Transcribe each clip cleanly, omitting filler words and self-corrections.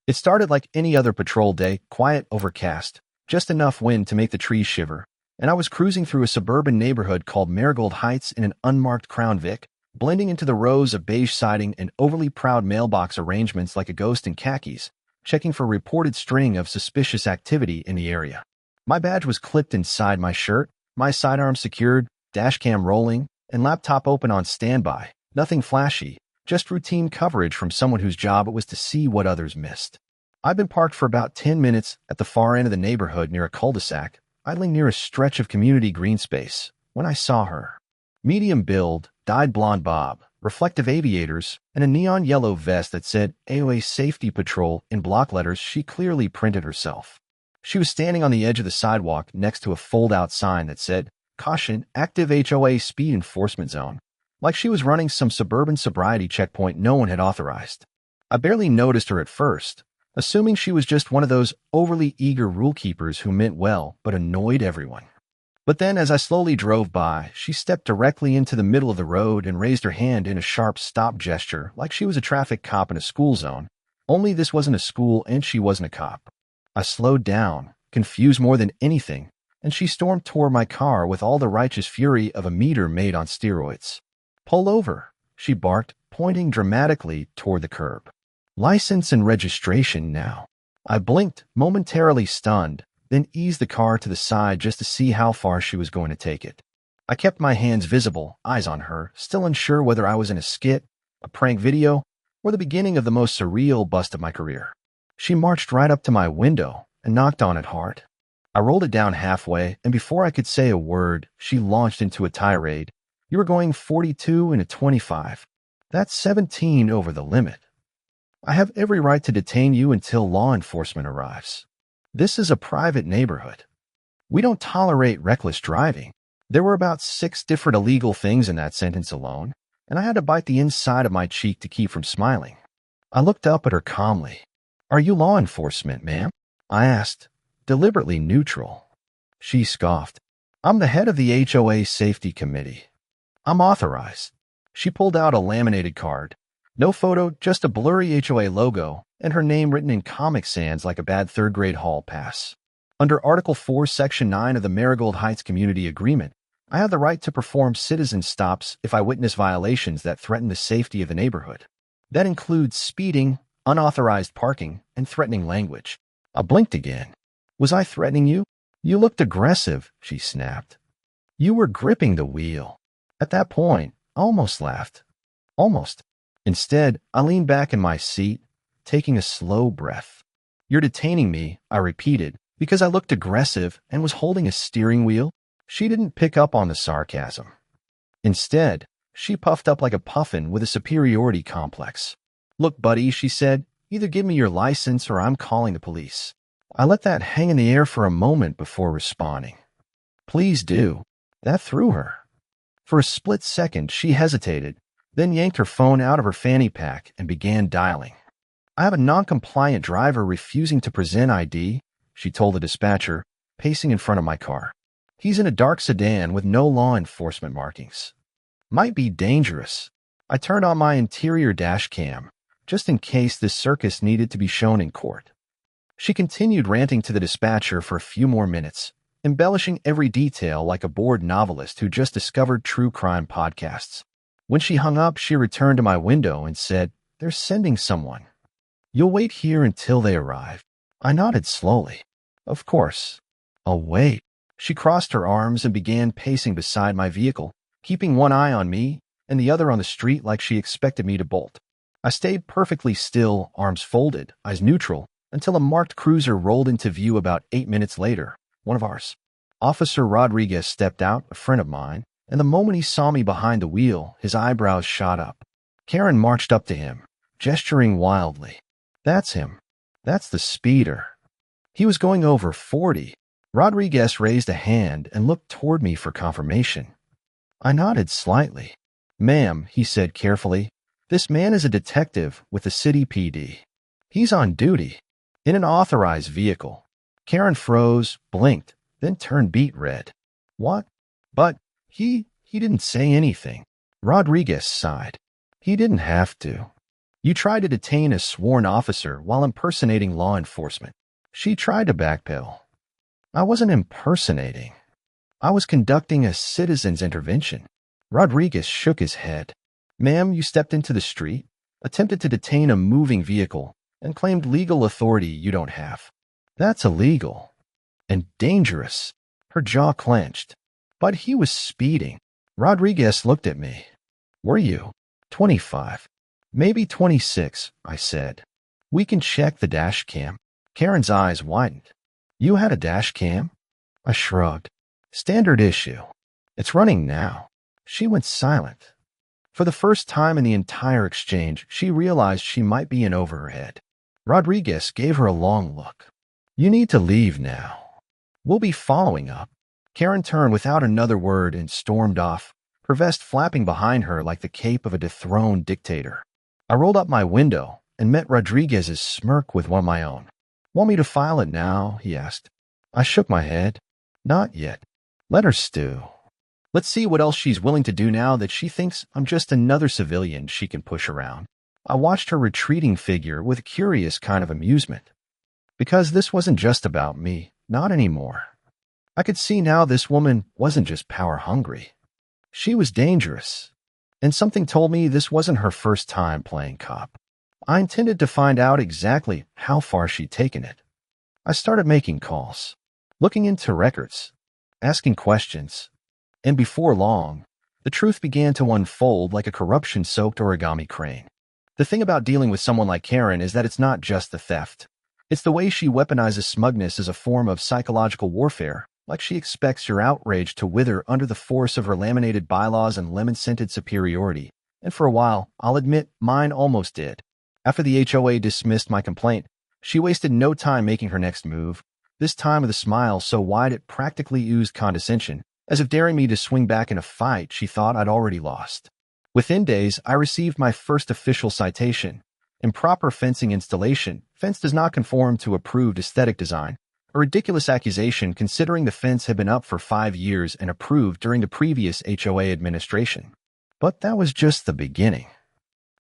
It started like any other patrol day, quiet, overcast, just enough wind to make the trees shiver, and I was cruising through a suburban neighborhood called Marigold Heights in an unmarked Crown Vic, blending into the rows of beige siding and overly proud mailbox arrangements like a ghost in khakis, checking for a reported string of suspicious activity in the area. My badge was clipped inside my shirt, my sidearm secured, dashcam rolling, and laptop open on standby. Nothing flashy, just routine coverage from someone whose job it was to see what others missed. I'd been parked for about 10 minutes at the far end of the neighborhood near a cul-de-sac, idling near a stretch of community green space, when I saw her. Medium build, dyed blonde bob, reflective aviators, and a neon yellow vest that said HOA Safety Patrol in block letters she clearly printed herself. She was standing on the edge of the sidewalk next to a fold-out sign that said, "Caution, active HOA speed enforcement zone," like she was running some suburban sobriety checkpoint no one had authorized. I barely noticed her at first, assuming she was just one of those overly eager rule keepers who meant well but annoyed everyone. But then as I slowly drove by, she stepped directly into the middle of the road and raised her hand in a sharp stop gesture like she was a traffic cop in a school zone, only this wasn't a school and she wasn't a cop. I slowed down, confused more than anything, and she stormed toward my car with all the righteous fury of a meter made on steroids. "Pull over," she barked, pointing dramatically toward the curb. "License and registration now." I blinked, momentarily stunned, then eased the car to the side just to see how far she was going to take it. I kept my hands visible, eyes on her, still unsure whether I was in a skit, a prank video, or the beginning of the most surreal bust of my career. She marched right up to my window and knocked on it hard. I rolled it down halfway, and before I could say a word, she launched into a tirade. "You were going 42 in a 25. That's 17 over the limit. I have every right to detain you until law enforcement arrives. This is a private neighborhood. We don't tolerate reckless driving." There were about 6 different illegal things in that sentence alone, and I had to bite the inside of my cheek to keep from smiling. I looked up at her calmly. "Are you law enforcement, ma'am?" I asked, deliberately neutral. She scoffed. "I'm the head of the HOA Safety Committee. I'm authorized." She pulled out a laminated card. No photo, just a blurry HOA logo, and her name written in Comic Sans like a bad third-grade hall pass. Under Article 4, Section 9 of the Marigold Heights Community Agreement, I have the right to perform citizen stops if I witness violations that threaten the safety of the neighborhood. That includes speeding, unauthorized parking, and threatening language. I blinked again. "Was I threatening you?" "You looked aggressive," she snapped. "You were gripping the wheel." At that point, I almost laughed. Almost. Instead, I leaned back in my seat, taking a slow breath. "You're detaining me," I repeated, "because I looked aggressive and was holding a steering wheel?" She didn't pick up on the sarcasm. Instead, she puffed up like a puffin with a superiority complex. "Look, buddy," she said, "either give me your license or I'm calling the police." I let that hang in the air for a moment before responding. "Please do." That threw her. For a split second, she hesitated, then yanked her phone out of her fanny pack and began dialing. "I have a non-compliant driver refusing to present ID," she told the dispatcher, pacing in front of my car. "He's in a dark sedan with no law enforcement markings. Might be dangerous." I turned on my interior dash cam, just in case this circus needed to be shown in court. She continued ranting to the dispatcher for a few more minutes, embellishing every detail like a bored novelist who just discovered true crime podcasts. When she hung up, she returned to my window and said, "They're sending someone. You'll wait here until they arrive." I nodded slowly. "Of course. I'll wait." She crossed her arms and began pacing beside my vehicle, keeping one eye on me and the other on the street like she expected me to bolt. I stayed perfectly still, arms folded, eyes neutral, until a marked cruiser rolled into view about 8 minutes later, one of ours. Officer Rodriguez stepped out, a friend of mine, and the moment he saw me behind the wheel, his eyebrows shot up. Karen marched up to him, gesturing wildly. "That's him. That's the speeder." He was going over 40. Rodriguez raised a hand and looked toward me for confirmation. I nodded slightly. "Ma'am," he said carefully, "this man is a detective with the city PD. He's on duty, in an authorized vehicle." Karen froze, blinked, then turned beet red. "What? But he didn't say anything." Rodriguez sighed. "He didn't have to." You tried to detain a sworn officer while impersonating law enforcement. She tried to backpedal. I wasn't impersonating. I was conducting a citizen's intervention. Rodriguez shook his head. Ma'am, you stepped into the street, attempted to detain a moving vehicle, and claimed legal authority you don't have. That's illegal. And dangerous. Her jaw clenched. But he was speeding. Rodriguez looked at me. Were you? 25. Maybe 26, I said. We can check the dash cam. Karen's eyes widened. You had a dash cam? I shrugged. Standard issue. It's running now. She went silent. For the first time in the entire exchange, she realized she might be in over her head. Rodriguez gave her a long look. You need to leave now. We'll be following up. Karen turned without another word and stormed off, her vest flapping behind her like the cape of a dethroned dictator. I rolled up my window and met Rodriguez's smirk with one of my own. Want me to file it now? He asked. I shook my head. Not yet. Let her stew. Let's see what else she's willing to do now that she thinks I'm just another civilian she can push around. I watched her retreating figure with a curious kind of amusement. Because this wasn't just about me, not anymore. I could see now this woman wasn't just power-hungry. She was dangerous. And something told me this wasn't her first time playing cop. I intended to find out exactly how far she'd taken it. I started making calls, looking into records, asking questions. And before long, the truth began to unfold like a corruption-soaked origami crane. The thing about dealing with someone like Karen is that it's not just the theft. It's the way she weaponizes smugness as a form of psychological warfare, like she expects your outrage to wither under the force of her laminated bylaws and lemon-scented superiority. And for a while, I'll admit, mine almost did. After the HOA dismissed my complaint, she wasted no time making her next move, this time with a smile so wide it practically oozed condescension, as if daring me to swing back in a fight she thought I'd already lost. Within days, I received my first official citation. Improper fencing installation. Fence does not conform to approved aesthetic design. A ridiculous accusation considering the fence had been up for 5 years and approved during the previous HOA administration. But that was just the beginning.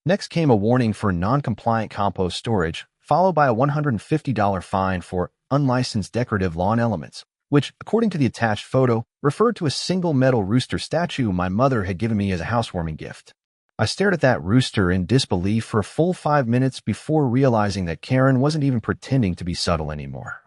Next came a warning for non-compliant compost storage, followed by a $150 fine for unlicensed decorative lawn elements, which, according to the attached photo, referred to a single metal rooster statue my mother had given me as a housewarming gift. I stared at that rooster in disbelief for a full 5 minutes before realizing that Karen wasn't even pretending to be subtle anymore.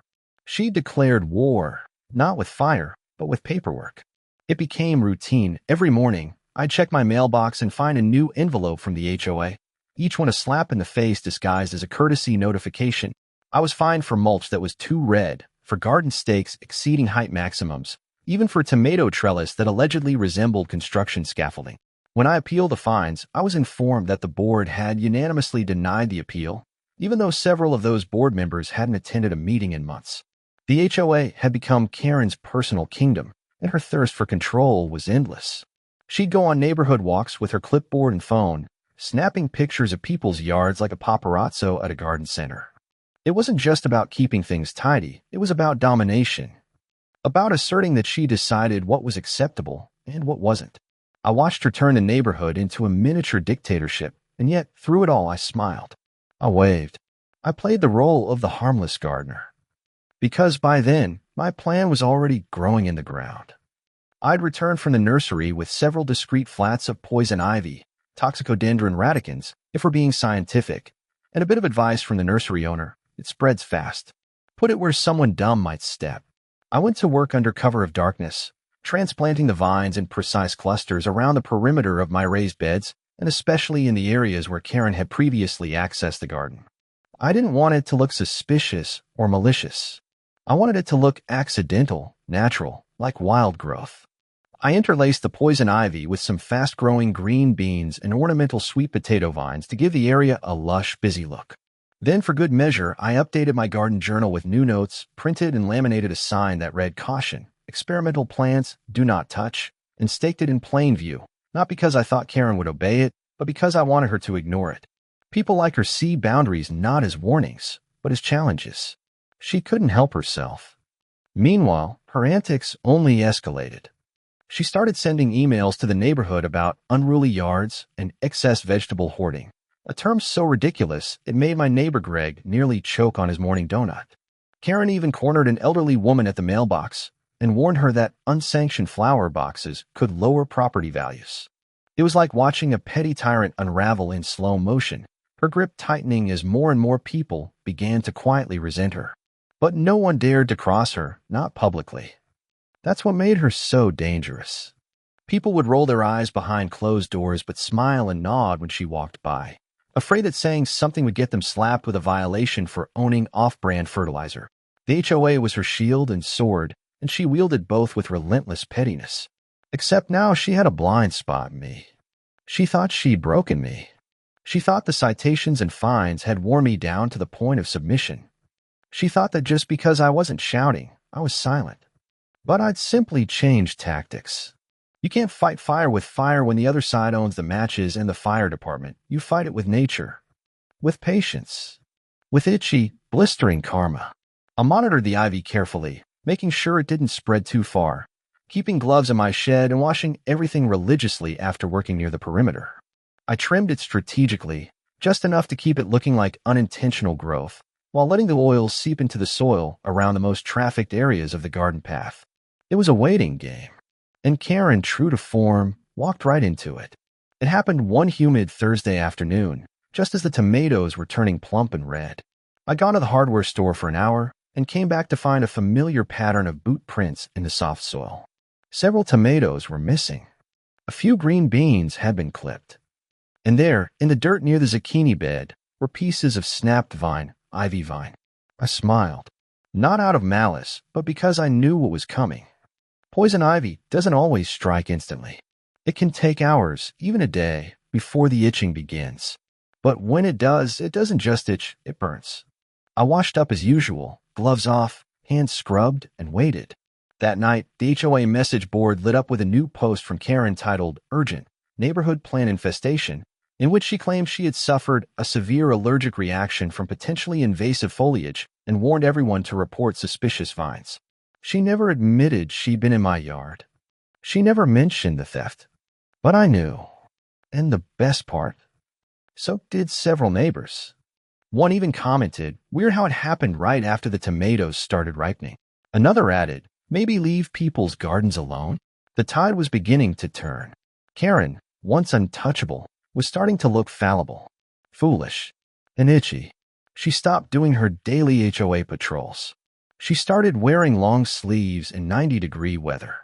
She declared war, not with fire, but with paperwork. It became routine. Every morning, I'd check my mailbox and find a new envelope from the HOA, each one a slap in the face disguised as a courtesy notification. I was fined for mulch that was too red, for garden stakes exceeding height maximums, even for tomato trellis that allegedly resembled construction scaffolding. When I appealed the fines, I was informed that the board had unanimously denied the appeal, even though several of those board members hadn't attended a meeting in months. The HOA had become Karen's personal kingdom, and her thirst for control was endless. She'd go on neighborhood walks with her clipboard and phone, snapping pictures of people's yards like a paparazzo at a garden center. It wasn't just about keeping things tidy, it was about domination. About asserting that she decided what was acceptable and what wasn't. I watched her turn the neighborhood into a miniature dictatorship, and yet, through it all, I smiled. I waved. I played the role of the harmless gardener. Because by then, my plan was already growing in the ground. I'd returned from the nursery with several discrete flats of poison ivy, Toxicodendron radicans, if we're being scientific, and a bit of advice from the nursery owner. It spreads fast. Put it where someone dumb might step. I went to work under cover of darkness, transplanting the vines in precise clusters around the perimeter of my raised beds, and especially in the areas where Karen had previously accessed the garden. I didn't want it to look suspicious or malicious. I wanted it to look accidental, natural, like wild growth. I interlaced the poison ivy with some fast-growing green beans and ornamental sweet potato vines to give the area a lush, busy look. Then, for good measure, I updated my garden journal with new notes, printed and laminated a sign that read, "Caution, experimental plants, do not touch," and staked it in plain view, not because I thought Karen would obey it, but because I wanted her to ignore it. People like her see boundaries not as warnings, but as challenges. She couldn't help herself. Meanwhile, her antics only escalated. She started sending emails to the neighborhood about unruly yards and excess vegetable hoarding, a term so ridiculous it made my neighbor Greg nearly choke on his morning donut. Karen even cornered an elderly woman at the mailbox and warned her that unsanctioned flower boxes could lower property values. It was like watching a petty tyrant unravel in slow motion, her grip tightening as more and more people began to quietly resent her. But no one dared to cross her, not publicly. That's what made her so dangerous. People would roll their eyes behind closed doors but smile and nod when she walked by, afraid that saying something would get them slapped with a violation for owning off-brand fertilizer. The HOA was her shield and sword, and she wielded both with relentless pettiness. Except now she had a blind spot in me. She thought she'd broken me. She thought the citations and fines had worn me down to the point of submission. She thought that just because I wasn't shouting, I was silent. But I'd simply changed tactics. You can't fight fire with fire when the other side owns the matches and the fire department. You fight it with nature, with patience, with itchy, blistering karma. I monitored the ivy carefully, making sure it didn't spread too far, keeping gloves in my shed and washing everything religiously after working near the perimeter. I trimmed it strategically, just enough to keep it looking like unintentional growth, while letting the oil seep into the soil around the most trafficked areas of the garden path. It was a waiting game, and Karen, true to form, walked right into it. It happened one humid Thursday afternoon, just as the tomatoes were turning plump and red. I'd gone to the hardware store for an hour and came back to find a familiar pattern of boot prints in the soft soil. Several tomatoes were missing. A few green beans had been clipped. And there, in the dirt near the zucchini bed, were pieces of snapped ivy vine. I smiled, not out of malice, but because I knew what was coming. Poison ivy doesn't always strike instantly. It can take hours, even a day, before the itching begins. But when it does, it doesn't just itch, it burns. I washed up as usual, gloves off, hands scrubbed, and waited. That night, the HOA message board lit up with a new post from Karen titled Urgent Neighborhood Plant Infestation, in which she claimed she had suffered a severe allergic reaction from potentially invasive foliage and warned everyone to report suspicious vines. She never admitted she'd been in my yard. She never mentioned the theft. But I knew. And the best part, so did several neighbors. One even commented, "Weird how it happened right after the tomatoes started ripening." Another added, "Maybe leave people's gardens alone." The tide was beginning to turn. Karen, once untouchable, was starting to look fallible, foolish, and itchy. She stopped doing her daily HOA patrols. She started wearing long sleeves in 90-degree weather.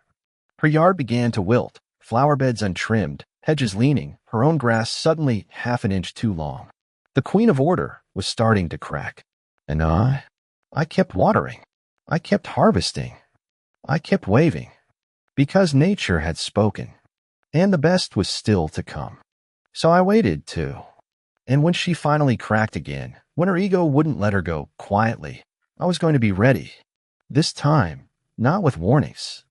Her yard began to wilt, flower beds untrimmed, hedges leaning, her own grass suddenly half an inch too long. The queen of order was starting to crack. And I kept watering. I kept harvesting. I kept waving. Because nature had spoken. And the best was still to come. So I waited, too. And when she finally cracked again, when her ego wouldn't let her go quietly, I was going to be ready. This time, not with warnings,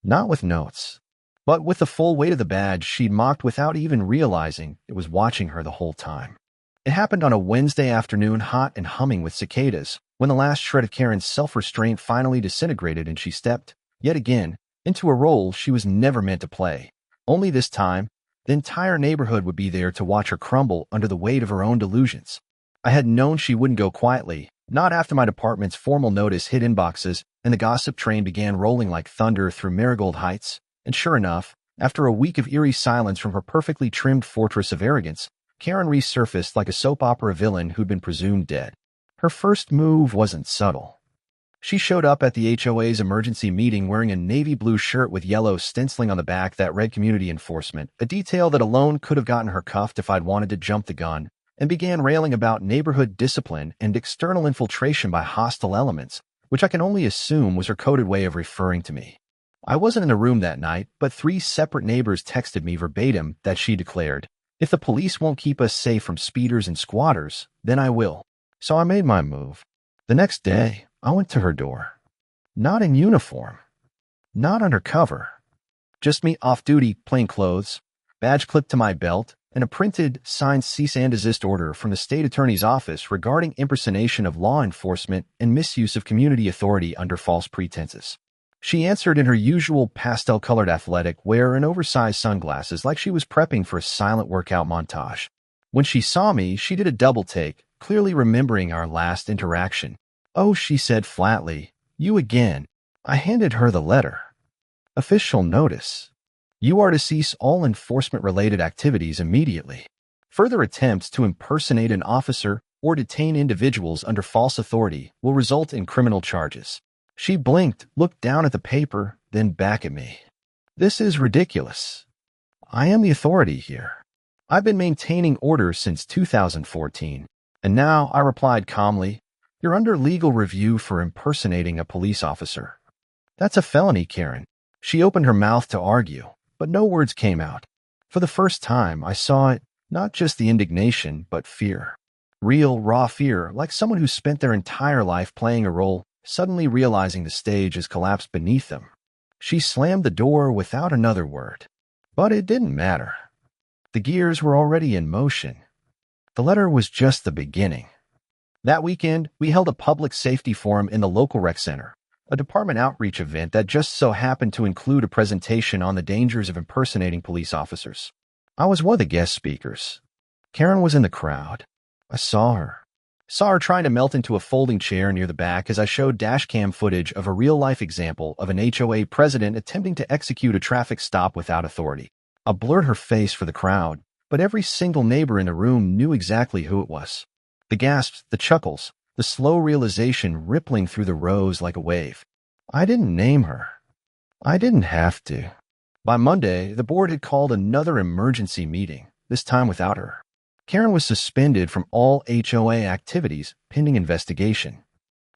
not with notes, but with the full weight of the badge she'd mocked without even realizing it was watching her the whole time. It happened on a Wednesday afternoon, hot and humming with cicadas, when the last shred of Karen's self-restraint finally disintegrated and she stepped, yet again, into a role she was never meant to play. Only this time, the entire neighborhood would be there to watch her crumble under the weight of her own delusions. I had known she wouldn't go quietly, not after my department's formal notice hit inboxes and the gossip train began rolling like thunder through Marigold Heights, and sure enough, after a week of eerie silence from her perfectly trimmed fortress of arrogance, Karen resurfaced like a soap opera villain who'd been presumed dead. Her first move wasn't subtle. She showed up at the HOA's emergency meeting wearing a navy blue shirt with yellow stenciling on the back that read community enforcement, a detail that alone could have gotten her cuffed if I'd wanted to jump the gun, and began railing about neighborhood discipline and external infiltration by hostile elements, which I can only assume was her coded way of referring to me. I wasn't in the room that night, but 3 separate neighbors texted me verbatim that she declared, "If the police won't keep us safe from speeders and squatters, then I will." So I made my move. The next day, I went to her door. Not in uniform. Not undercover. Just me off-duty, plain clothes, badge clipped to my belt, and a printed, signed cease and desist order from the state attorney's office regarding impersonation of law enforcement and misuse of community authority under false pretenses. She answered in her usual pastel-colored athletic wear and oversized sunglasses like she was prepping for a silent workout montage. When she saw me, she did a double take, clearly remembering our last interaction. "Oh," she said flatly, "you again." I handed her the letter. "Official notice. You are to cease all enforcement-related activities immediately. Further attempts to impersonate an officer or detain individuals under false authority will result in criminal charges." She blinked, looked down at the paper, then back at me. "This is ridiculous. I am the authority here. I've been maintaining order since 2014. And now," I replied calmly, "you're under legal review for impersonating a police officer. That's a felony, Karen." She opened her mouth to argue, but no words came out. For the first time, I saw it, not just the indignation, but fear. Real, raw fear, like someone who spent their entire life playing a role, suddenly realizing the stage has collapsed beneath them. She slammed the door without another word. But it didn't matter. The gears were already in motion. The letter was just the beginning. That weekend, we held a public safety forum in the local rec center, a department outreach event that just so happened to include a presentation on the dangers of impersonating police officers. I was one of the guest speakers. Karen was in the crowd. I saw her. Saw her trying to melt into a folding chair near the back as I showed dashcam footage of a real-life example of an HOA president attempting to execute a traffic stop without authority. I blurred her face for the crowd, but every single neighbor in the room knew exactly who it was. The gasps, the chuckles, the slow realization rippling through the rows like a wave. I didn't name her. I didn't have to. By Monday, the board had called another emergency meeting, this time without her. Karen was suspended from all HOA activities pending investigation.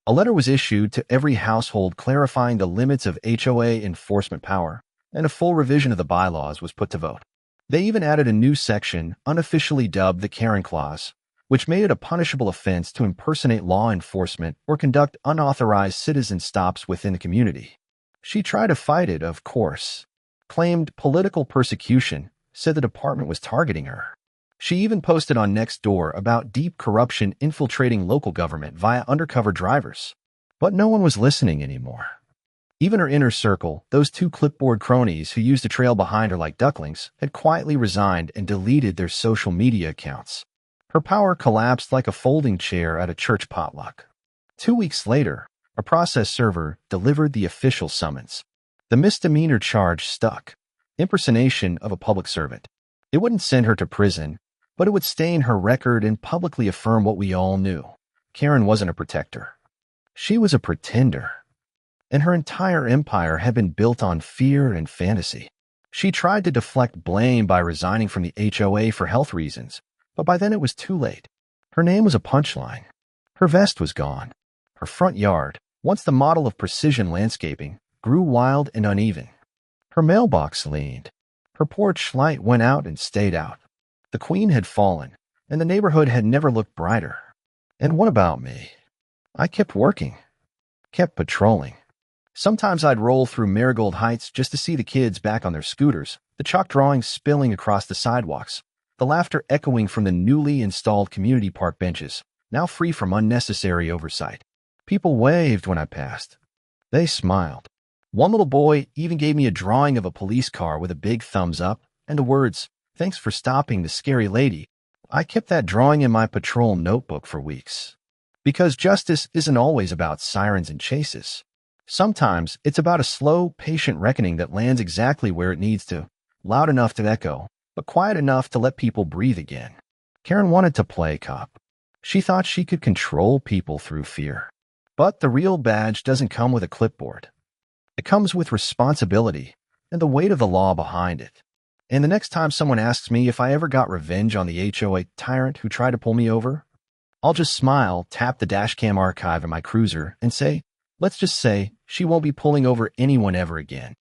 A letter was issued to every household clarifying the limits of HOA enforcement power, and a full revision of the bylaws was put to vote. They even added a new section, unofficially dubbed the Karen Clause, which made it a punishable offense to impersonate law enforcement or conduct unauthorized citizen stops within the community. She tried to fight it, of course. Claimed political persecution, said the department was targeting her. She even posted on Nextdoor about deep corruption infiltrating local government via undercover drivers. But no one was listening anymore. Even her inner circle, those two clipboard cronies who used to trail behind her like ducklings, had quietly resigned and deleted their social media accounts. Her power collapsed like a folding chair at a church potluck. 2 weeks later, a process server delivered the official summons. The misdemeanor charge stuck: impersonation of a public servant. It wouldn't send her to prison, but it would stain her record and publicly affirm what we all knew. Karen wasn't a protector. She was a pretender. And her entire empire had been built on fear and fantasy. She tried to deflect blame by resigning from the HOA for health reasons, but by then it was too late. Her name was a punchline. Her vest was gone. Her front yard, once the model of precision landscaping, grew wild and uneven. Her mailbox leaned. Her porch light went out and stayed out. The queen had fallen, and the neighborhood had never looked brighter. And what about me? I kept working, kept patrolling. Sometimes I'd roll through Marigold Heights just to see the kids back on their scooters, the chalk drawings spilling across the sidewalks, the laughter echoing from the newly installed community park benches, now free from unnecessary oversight. People waved when I passed. They smiled. One little boy even gave me a drawing of a police car with a big thumbs up and the words, "Thanks for stopping the scary lady." I kept that drawing in my patrol notebook for weeks. Because justice isn't always about sirens and chases. Sometimes it's about a slow, patient reckoning that lands exactly where it needs to, loud enough to echo, but quiet enough to let people breathe again. Karen wanted to play cop. She thought she could control people through fear. But the real badge doesn't come with a clipboard. It comes with responsibility and the weight of the law behind it. And the next time someone asks me if I ever got revenge on the HOA tyrant who tried to pull me over, I'll just smile, tap the dashcam archive in my cruiser, and say, let's just say she won't be pulling over anyone ever again.